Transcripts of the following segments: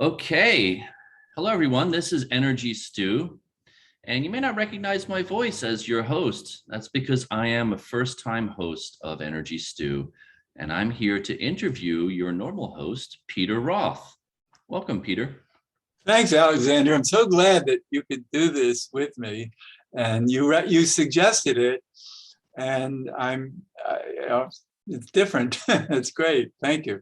Okay. Hello, everyone. This is Energy Stew, and you may not recognize my voice as your host. That's because I am a first-time host of Energy Stew, and I'm here to interview your normal host, Peter Roth. Welcome, Peter. Thanks, Alexander. I'm so glad that you could do this with me, and you suggested it, and it's different. It's great. Thank you.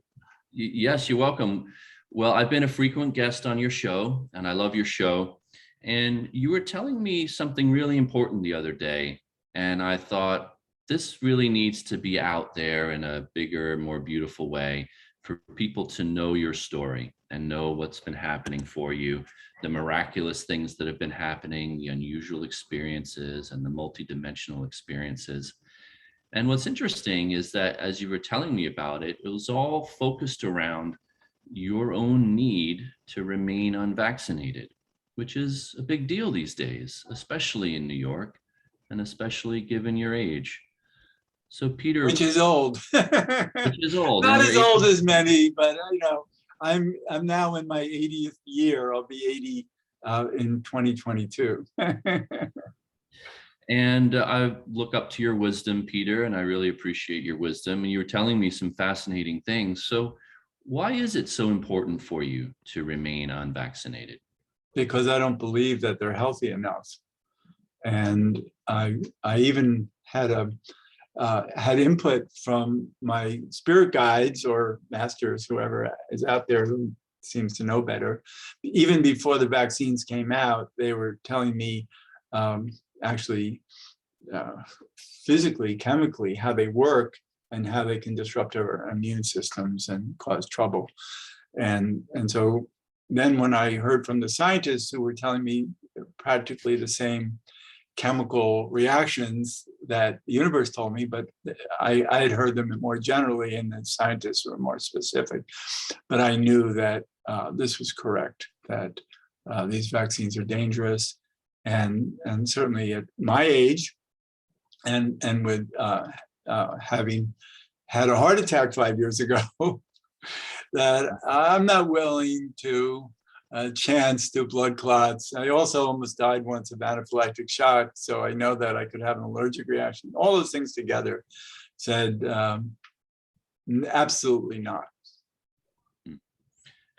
Yes, you're welcome. Well, I've been a frequent guest on your show, and I love your show. And you were telling me something really important the other day, and I thought this really needs to be out there in a bigger, more beautiful way for people to know your story and know what's been happening for you, the miraculous things that have been happening, the unusual experiences, and the multidimensional experiences. And what's interesting is that as you were telling me about it, it was all focused around your own need to remain unvaccinated, which is a big deal these days, especially in New York, and especially given your age. So, Which Peter, is old. which is old, and Not you're as old 80, as many, but I'm now in my 80th year. I'll be 80 in 2022. and I look up to your wisdom, Peter, and I really appreciate your wisdom. And you were telling me some fascinating things. So, why is it so important for you to remain unvaccinated? Because I don't believe that they're healthy enough. And I even had input from my spirit guides or masters, whoever is out there who seems to know better. Even before the vaccines came out, they were telling me actually physically, chemically, how they work and how they can disrupt our immune systems and cause trouble. And so then when I heard from the scientists who were telling me practically the same chemical reactions that the universe told me, but I had heard them more generally, and the scientists were more specific. But I knew that this was correct, that these vaccines are dangerous, and certainly at my age, and with having had a heart attack 5 years ago, that I'm not willing to chance to blood clots. I also almost died once of anaphylactic shock, so I know that I could have an allergic reaction. All those things together said, absolutely not.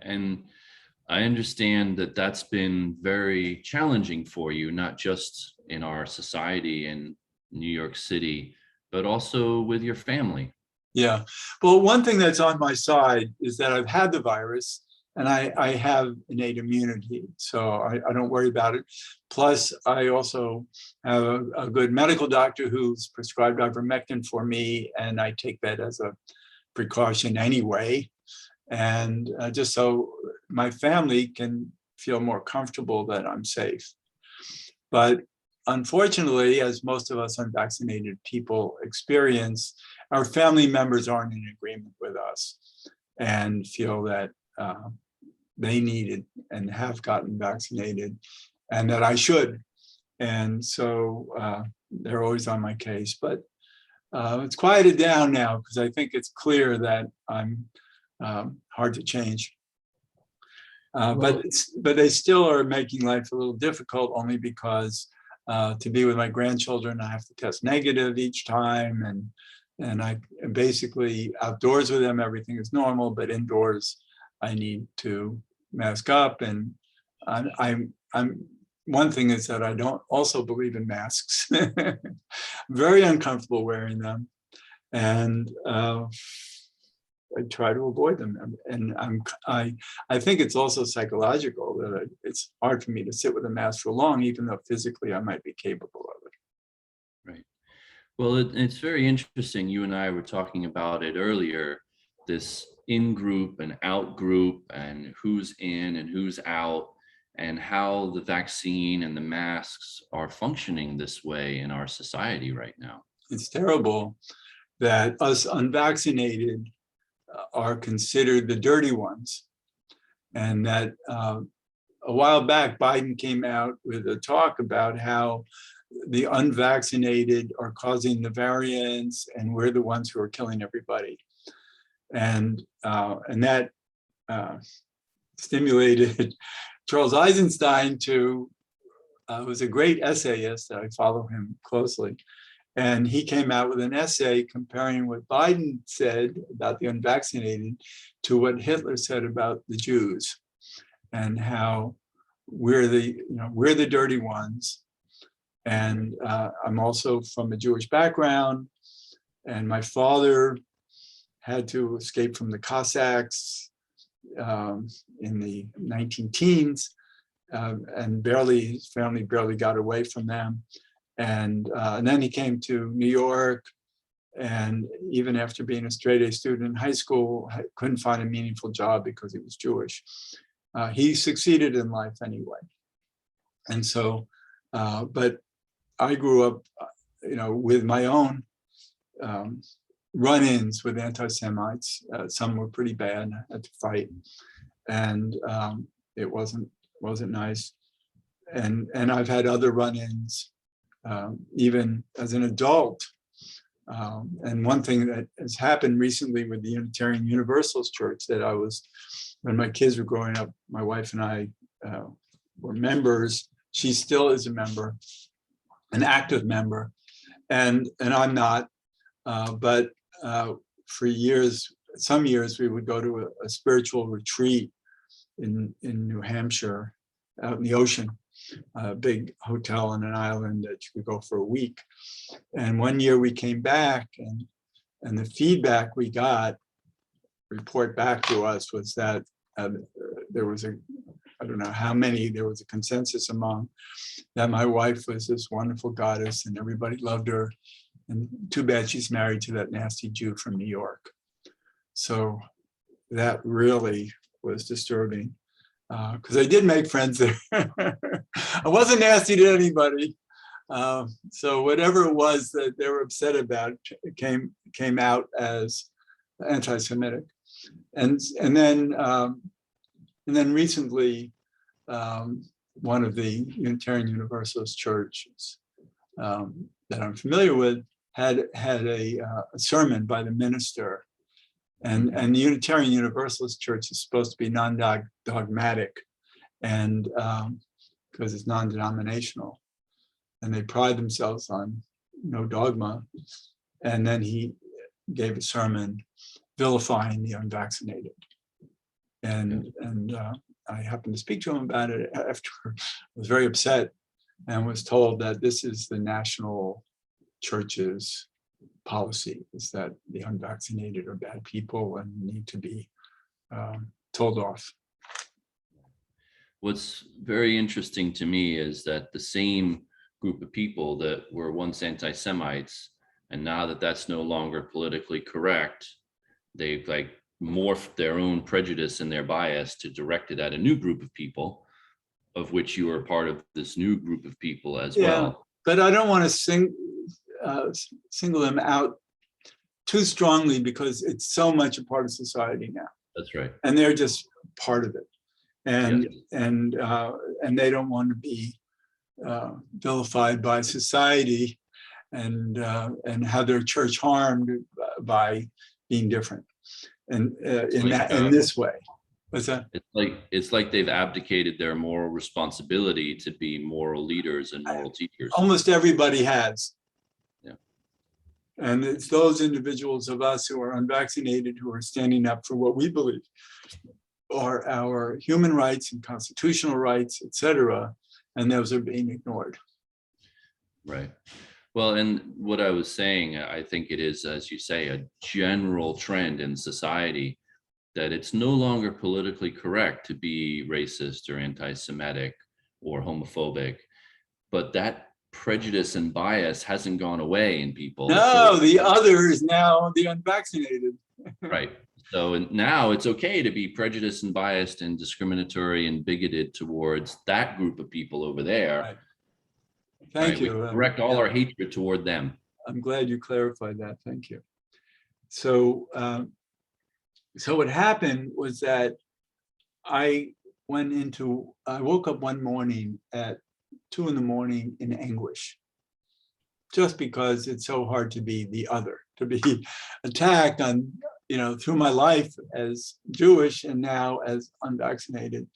And I understand that that's been very challenging for you, not just in our society in New York City, but also with your family. Yeah. Well, one thing that's on my side is that I've had the virus and I have innate immunity, so I don't worry about it. Plus, I also have a good medical doctor who's prescribed ivermectin for me, and I take that as a precaution anyway. And just so my family can feel more comfortable that I'm safe. But unfortunately, as most of us unvaccinated people experience, our family members aren't in agreement with us and feel that they needed and have gotten vaccinated and that I should. And so they're always on my case. But it's quieted down now because I think it's clear that I'm hard to change. But they still are making life a little difficult only because to be with my grandchildren, I have to test negative each time, and I basically outdoors with them, everything is normal, but indoors, I need to mask up. And I'm one thing is that I don't also believe in masks. Very uncomfortable wearing them, and I try to avoid them. And I think it's also psychological that it's hard for me to sit with a mask for long, even though physically I might be capable of it. Right. Well, it's very interesting. You and I were talking about it earlier, this in group and out group, and who's in and who's out, and how the vaccine and the masks are functioning this way in our society right now. It's terrible that us unvaccinated are considered the dirty ones. And that a while back, Biden came out with a talk about how the unvaccinated are causing the variants and we're the ones who are killing everybody. And that stimulated Charles Eisenstein to, who's a great essayist, I follow him closely. And he came out with an essay comparing what Biden said about the unvaccinated to what Hitler said about the Jews, and how we're the dirty ones. And I'm also from a Jewish background, and my father had to escape from the Cossacks in the 19 teens, and his family barely got away from them. And then he came to New York, and even after being a straight A student in high school, couldn't find a meaningful job because he was Jewish. He succeeded in life anyway. And so, but I grew up, with my own run-ins with anti-Semites. Some were pretty bad, I had to fight, and it wasn't nice. And I've had other run-ins, even as an adult. And one thing that has happened recently with the Unitarian Universalist Church, that when my kids were growing up, my wife and I were members. She still is a member, an active member, and I'm not. But for some years, we would go to a spiritual retreat in New Hampshire, out in the ocean, a big hotel on an island that you could go for a week. And one year we came back, and the feedback we got, report back to us, was that there was I don't know how many, there was a consensus among, that my wife was this wonderful goddess and everybody loved her. And too bad she's married to that nasty Jew from New York. So that really was disturbing, because I did make friends there. I wasn't nasty to anybody. So whatever it was that they were upset about came out as anti-Semitic. And then recently, one of the Unitarian Universalist churches that I'm familiar with had a sermon by the minister, and the Unitarian Universalist Church is supposed to be non-dogmatic, and because it's non-denominational, and they pride themselves on no dogma. And then he gave a sermon vilifying the unvaccinated, and I happened to speak to him about it after. I was very upset, and was told that this is the national church's policy, is that the unvaccinated are bad people and need to be told off. What's very interesting to me is that the same group of people that were once anti-Semites, and now that that's no longer politically correct, they've like morphed their own prejudice and their bias to direct it at a new group of people, of which you are part of this new group of people as well. But I don't want to single them out too strongly, because it's so much a part of society now. That's right. And they're just part of it. And they don't want to be vilified by society and have their church harmed by being different. And in this way. What's that? It's like they've abdicated their moral responsibility to be moral leaders and moral teachers. Almost everybody has. Yeah. And it's those individuals of us who are unvaccinated who are standing up for what we believe are our human rights and constitutional rights, et cetera, and those are being ignored. Right. Well, and what I was saying, I think it is, as you say, a general trend in society that it's no longer politically correct to be racist or anti-Semitic or homophobic, but that prejudice and bias hasn't gone away in people. No, the other is now the unvaccinated. Right. So now it's okay to be prejudiced and biased and discriminatory and bigoted towards that group of people over there. Right. Thank you. We direct all our hatred toward them. I'm glad you clarified that. Thank you. So, so what happened was that I woke up one morning at 2 a.m. in anguish, just because it's so hard to be the other, to be attacked on through my life as Jewish and now as unvaccinated,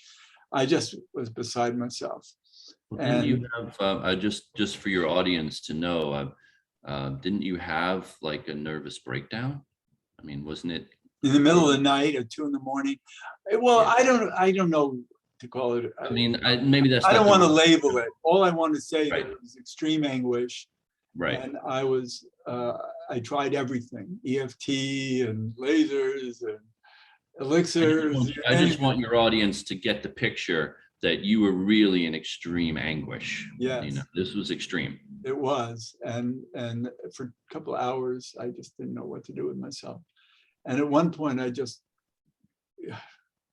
I just was beside myself. Well, didn't And you have, just for your audience to know, didn't you have like a nervous breakdown? I mean, wasn't it? in the middle of the night at 2 a.m. Well, Yeah. I don't know to call it. I mean, maybe that's I not don't the want to right label term. it. All I want to say that Right, it was extreme anguish, right. and I tried everything, EFT and lasers and elixirs, you I name just it. want your audience to get the picture that you were really in extreme anguish. Yes, This was extreme. it was, and for a couple of hours, I just didn't know what to do with myself. And at one point, I just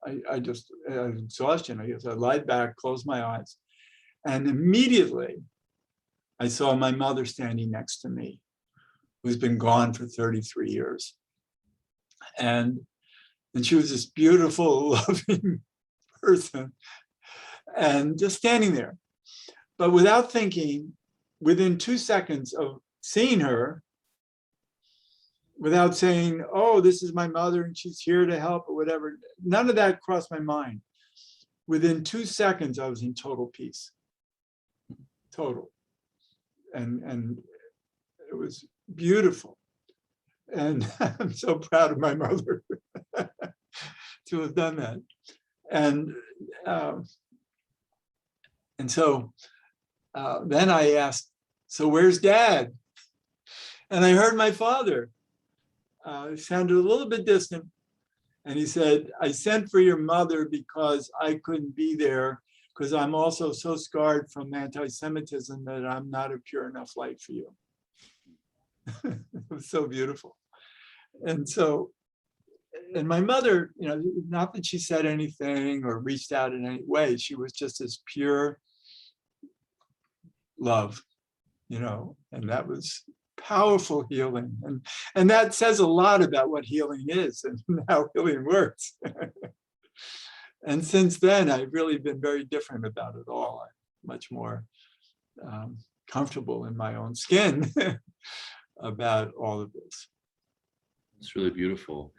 exhaustion. I guess I lied back, closed my eyes, and immediately I saw my mother standing next to me, who's been gone for 33 years. And she was this beautiful, loving person, and just standing there. But without thinking, within 2 seconds of seeing her, without saying, oh, this is my mother and she's here to help or whatever, none of that crossed my mind. Within 2 seconds, I was in total peace. Total. And it was beautiful. And I'm so proud of my mother to have done that. And so then I asked, so where's Dad? And I heard my father. It sounded a little bit distant. And he said, I sent for your mother because I couldn't be there because I'm also so scarred from anti-Semitism that I'm not a pure enough light for you. It was so beautiful. And so, and my mother, not that she said anything or reached out in any way, she was just as pure love, and that was powerful healing. And that says a lot about what healing is and how healing works. And since then, I've really been very different about it all. I'm much more comfortable in my own skin about all of this. It's really beautiful.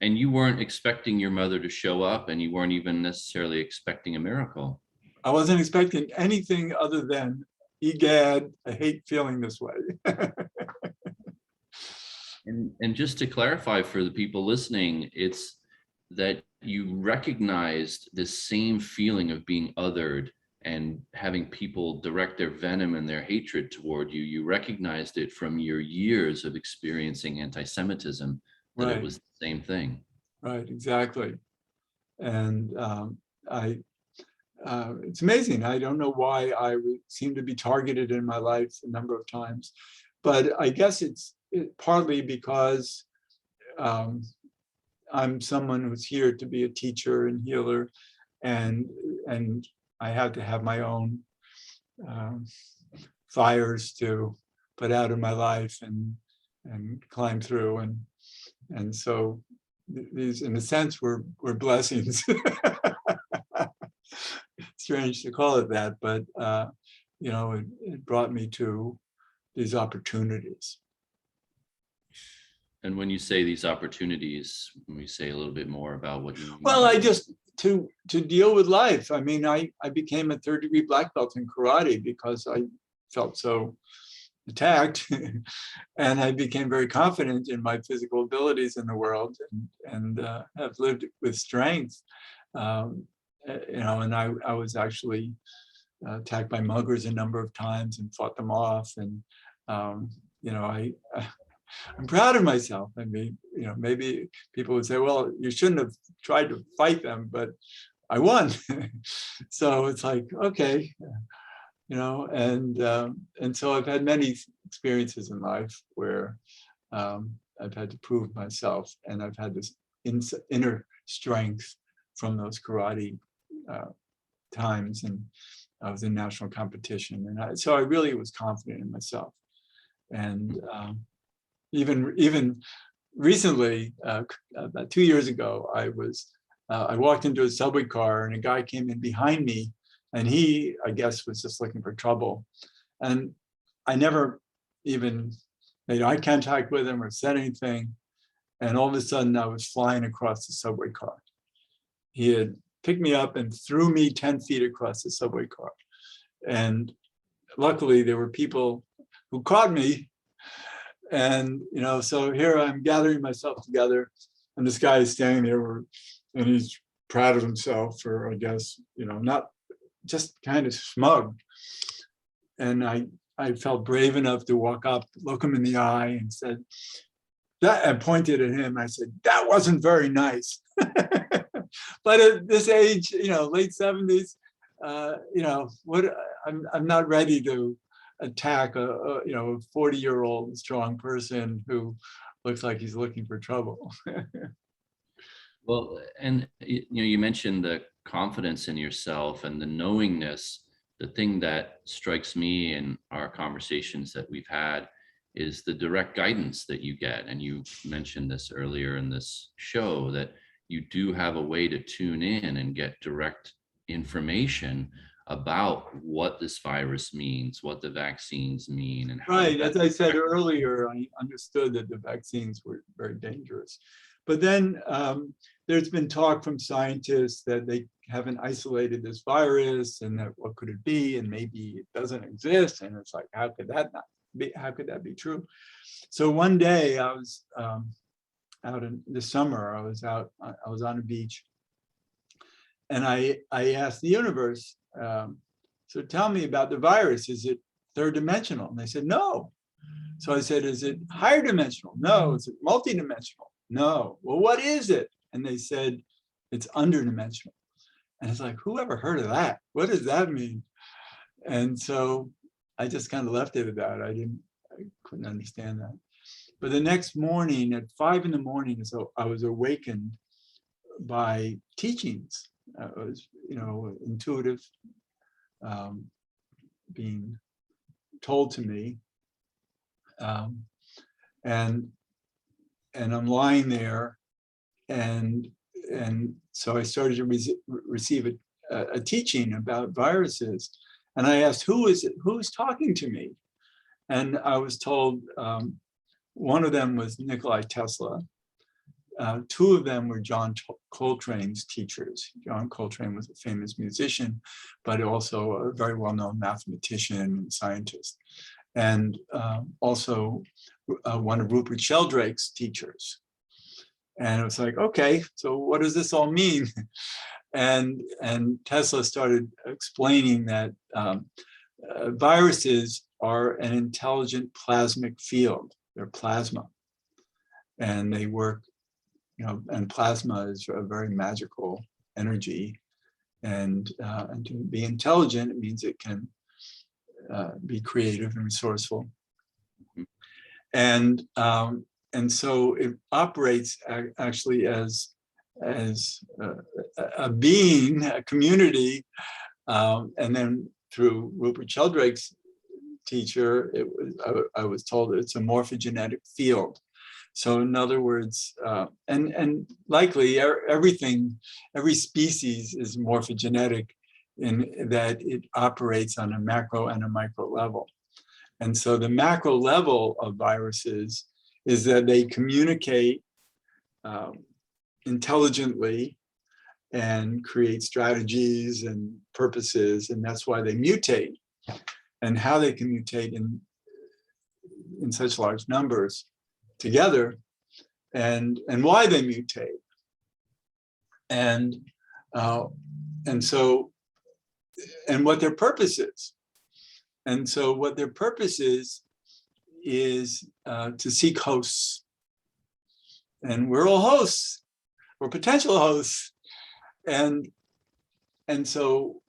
And you weren't expecting your mother to show up, and you weren't even necessarily expecting a miracle. I wasn't expecting anything other than, egad, I hate feeling this way. And just to clarify for the people listening, it's that you recognized this same feeling of being othered and having people direct their venom and their hatred toward you. You recognized it from your years of experiencing anti-Semitism, that it Right, was the same thing. right, exactly. And it's amazing. I don't know why I seem to be targeted in my life a number of times, but I guess it's partly because I'm someone who's here to be a teacher and healer, and I had to have my own fires to put out in my life and climb through, and so these, in a sense, were blessings. Strange to call it that, but it brought me to these opportunities. And when you say these opportunities, when we say a little bit more about what you mean. Well, I just to deal with life. I mean, I became a 3rd-degree black belt in karate because I felt so attacked, and I became very confident in my physical abilities in the world, and have lived with strength. And I was actually attacked by muggers a number of times and fought them off, and I'm proud of myself. I mean, maybe people would say, well, you shouldn't have tried to fight them, but I won. So it's like, okay, and so I've had many experiences in life where I've had to prove myself, and I've had this inner strength from those karate times, and I was in national competition, and so I really was confident in myself. And even recently, about 2 years ago, I walked into a subway car, and a guy came in behind me, and he, I guess, was just looking for trouble. And I never even made eye contact with him or said anything. And all of a sudden I was flying across the subway car. He had picked me up and threw me 10 feet across the subway car. And luckily there were people who caught me. And, so here I'm gathering myself together, and this guy is standing there and he's proud of himself, or I guess, not, just kind of smug. And I felt brave enough to walk up, look him in the eye, and said, that, I pointed at him. I said, that wasn't very nice. But at this age, late 70s, I'm not ready to attack a 40-year-old strong person who looks like he's looking for trouble. Well, and you mentioned the confidence in yourself and the knowingness. The thing that strikes me in our conversations that we've had is the direct guidance that you get. And you mentioned this earlier in this show, that you do have a way to tune in and get direct information about what this virus means, what the vaccines mean, and how. Right, as I said earlier, I understood that the vaccines were very dangerous. But then there's been talk from scientists that they haven't isolated this virus, and that what could it be, and maybe it doesn't exist. And it's like, how could that be true? So one day I was out in the summer, I was on a beach, and I asked the universe, so tell me about the virus. Is it third dimensional? And they said, no. So I said, is it higher dimensional? No. Is it multidimensional? No. Well, what is it? And they said, it's underdimensional. And it's like, who ever heard of that? What does that mean? And so I just kind of left it at that. I couldn't understand that. But the next morning at 5 a.m, so I was awakened by teachings. I was, intuitive, being told to me, and I'm lying there, and so I started to receive a teaching about viruses, and I asked, who's talking to me? And I was told one of them was Nikola Tesla. Two of them were John Coltrane's teachers. John Coltrane was a famous musician, but also a very well-known mathematician and scientist. And also one of Rupert Sheldrake's teachers. And it was like, okay, so what does this all mean? And Tesla started explaining that viruses are an intelligent plasmic field. They're plasma. And they work, and plasma is a very magical energy. And to be intelligent, it means it can be creative and resourceful. And so it operates actually as a being, a community, and then through Rupert Sheldrake's teacher, I was told it's a morphogenetic field. So in other words, and likely every species is morphogenetic in that it operates on a macro and a micro level. And so the macro level of viruses is that they communicate intelligently and create strategies and purposes, and that's why they mutate. And how they can mutate in such large numbers together, and why they mutate, and so what their purpose is. And so what their purpose is to seek hosts. And we're all hosts, or potential hosts. And so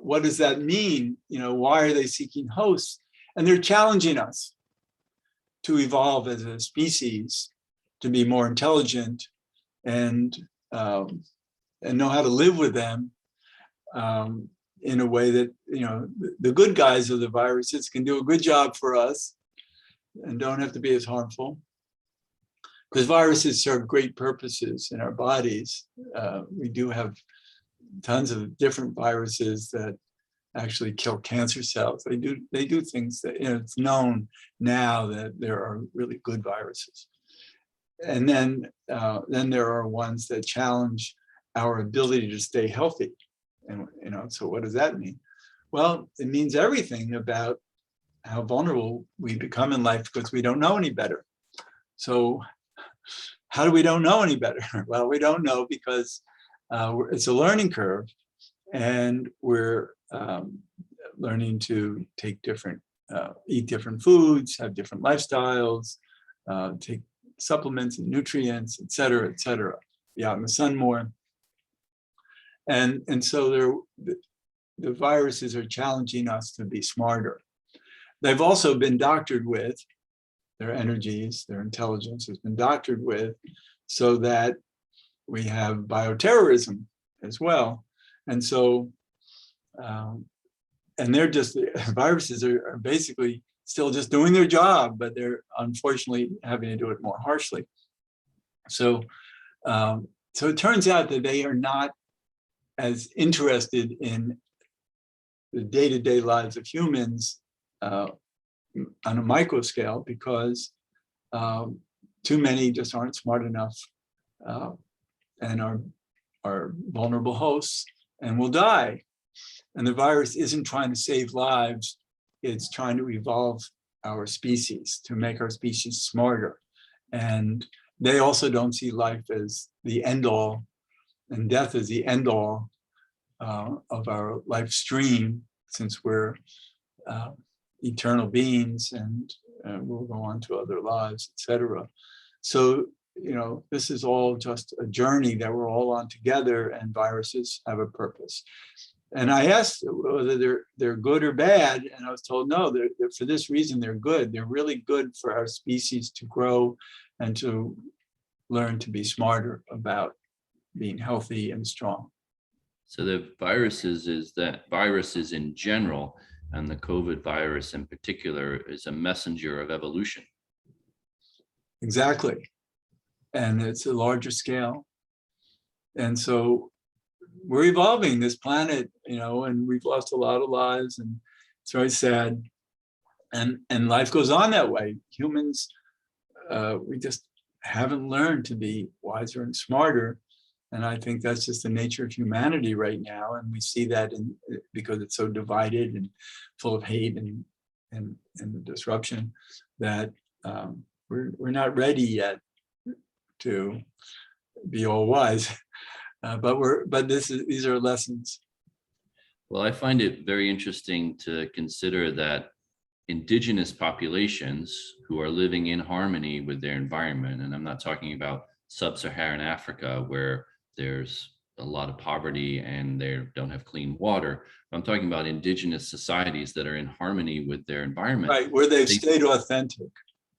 what does that mean? Why are they seeking hosts? And they're challenging us to evolve as a species, to be more intelligent and know how to live with them in a way that, the good guys of the viruses can do a good job for us and don't have to be as harmful. Because viruses serve great purposes in our bodies. We do have tons of different viruses that actually kill cancer cells. They do things that, it's known now that there are really good viruses. and then there are ones that challenge our ability to stay healthy. And so what does that mean? Well, it means everything about how vulnerable we become in life because we don't know any better. So how do we don't know any better? Well, we don't know because it's a learning curve, and we're learning to take eat different foods, have different lifestyles, take supplements and nutrients, et cetera, be out in the sun more. And so the viruses are challenging us to be smarter. They've also been doctored with, their energies, their intelligence has been doctored with, so that we have bioterrorism as well. And so, and they're just, viruses are basically still just doing their job, but they're unfortunately having to do it more harshly. So, so it turns out that they are not as interested in the day-to-day lives of humans on a micro scale, because too many just aren't smart enough and are vulnerable hosts and will die. And the virus isn't trying to save lives, it's trying to evolve our species, to make our species smarter. And they also don't see life as the end all and death as the end all of our life stream, since we're eternal beings and we'll go on to other lives, etc. So, this is all just a journey that we're all on together, and viruses have a purpose. And I asked whether they're good or bad, and I was told no, they're for this reason they're good. They're really good for our species to grow and to learn to be smarter about being healthy and strong. So the viruses in general, and the COVID virus in particular, is a messenger of evolution. Exactly. And it's a larger scale. And so we're evolving this planet, and we've lost a lot of lives, and it's very sad. And life goes on that way. Humans, we just haven't learned to be wiser and smarter. And I think that's just the nature of humanity right now. And we see that because it's so divided and full of hate and disruption, that we're not ready yet to be all wise. But these are lessons. Well, I find it very interesting to consider that indigenous populations who are living in harmony with their environment, and I'm not talking about sub-Saharan Africa where there's a lot of poverty and they don't have clean water. I'm talking about indigenous societies that are in harmony with their environment. Right, where they've stayed authentic.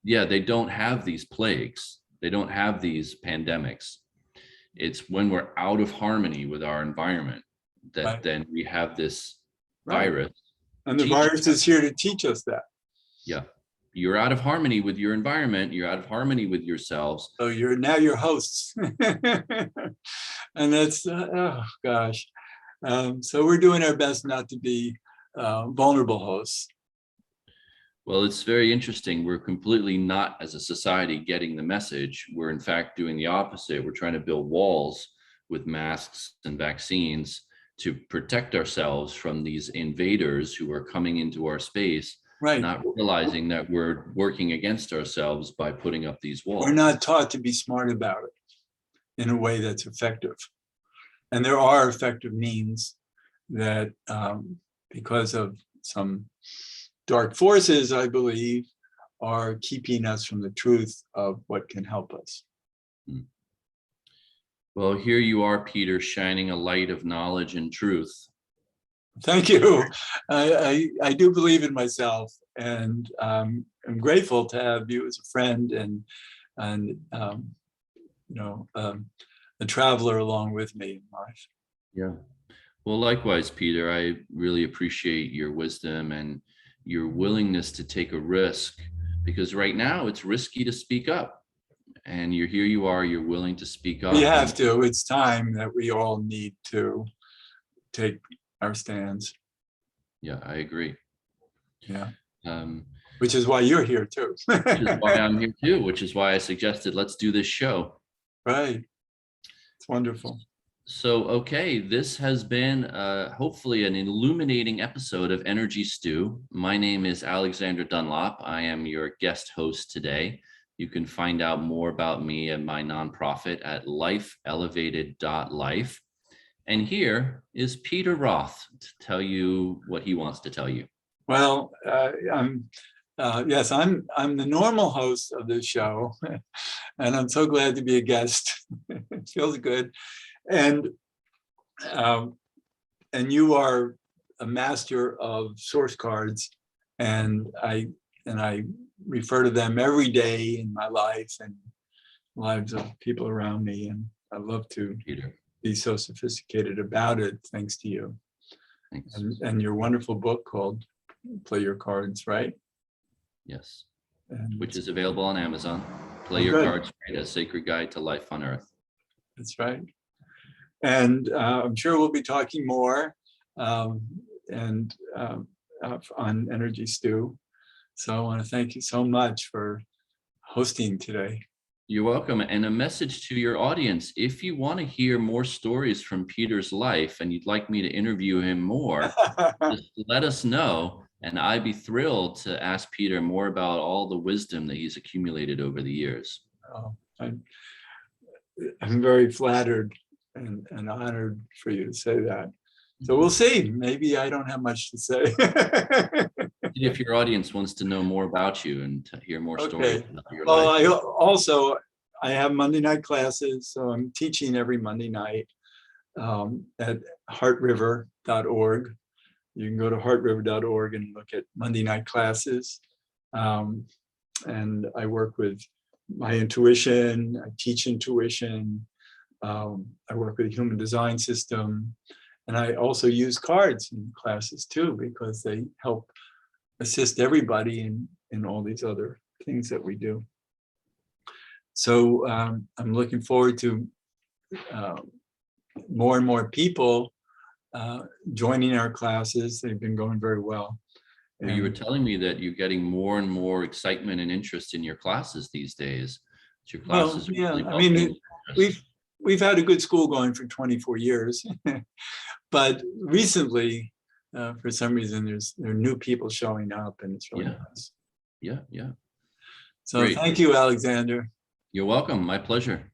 Yeah, they don't have these plagues. They don't have these pandemics. It's when we're out of harmony with our environment that then we have this virus. And the virus is here to teach us that. Yeah. You're out of harmony with your environment. You're out of harmony with yourselves. So now you're hosts. And that's, oh gosh. So we're doing our best not to be vulnerable hosts. Well, it's very interesting. We're completely not, as a society, getting the message. We're in fact doing the opposite. We're trying to build walls with masks and vaccines to protect ourselves from these invaders who are coming into our space, not realizing that we're working against ourselves by putting up these walls. We're not taught to be smart about it in a way that's effective. And there are effective means that, because of some dark forces, I believe, are keeping us from the truth of what can help us. Well, here you are, Peter, shining a light of knowledge and truth. Thank you. I do believe in myself, and I'm grateful to have you as a friend and a traveler along with me in life. Yeah. Well, likewise, Peter, I really appreciate your wisdom and your willingness to take a risk, because right now it's risky to speak up. And here you are, you're willing to speak up. We have to. It's time that we all need to take our stands. Yeah, I agree. Yeah. which is why you're here too. Which is why I'm here too, which is why I suggested let's do this show. Right. It's wonderful. So, okay, this has been hopefully an illuminating episode of Energy Stew. My name is Alexander Dunlop. I am your guest host today. You can find out more about me and my nonprofit at lifeelevated.life. And here is Peter Roth to tell you what he wants to tell you. Well, I'm the normal host of this show, and I'm so glad to be a guest. It feels good. And you are a master of source cards, and I refer to them every day in my life and lives of people around me, and I love to be so sophisticated about it, thanks to you. Thanks. And your wonderful book called Play Your Cards, right? Yes, And which is available on Amazon. Play Your Cards Right, A Sacred Guide to Life on Earth. That's right. And I'm sure we'll be talking more on Energy Stew. So I want to thank you so much for hosting today. You're welcome. And a message to your audience. If you want to hear more stories from Peter's life and you'd like me to interview him more, just let us know. And I'd be thrilled to ask Peter more about all the wisdom that he's accumulated over the years. Oh, I'm very flattered and honored for you to say that. So we'll see. Maybe I don't have much to say. If your audience wants to know more about you and to hear more stories about your life. Well, I have Monday night classes, so I'm teaching every Monday night at heartriver.org. You can go to heartriver.org and look at Monday night classes. And I work with my intuition, I teach intuition, I work with the human design system, and I also use cards in classes too, because they help assist everybody in all these other things that we do. So I'm looking forward to more and more people joining our classes. They've been going very well. And you were telling me that you're getting more and more excitement and interest in your classes these days. Your classes we've had a good school going for 24 years, but recently, for some reason, there are new people showing up, and it's really nice. Yeah. So great. Thank you, Alexander. You're welcome. My pleasure.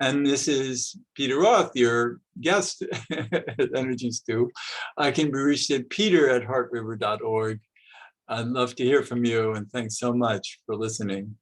And this is Peter Roth, your guest at Energy Stew. I can be reached at peter@heartriver.org. I'd love to hear from you, and thanks so much for listening.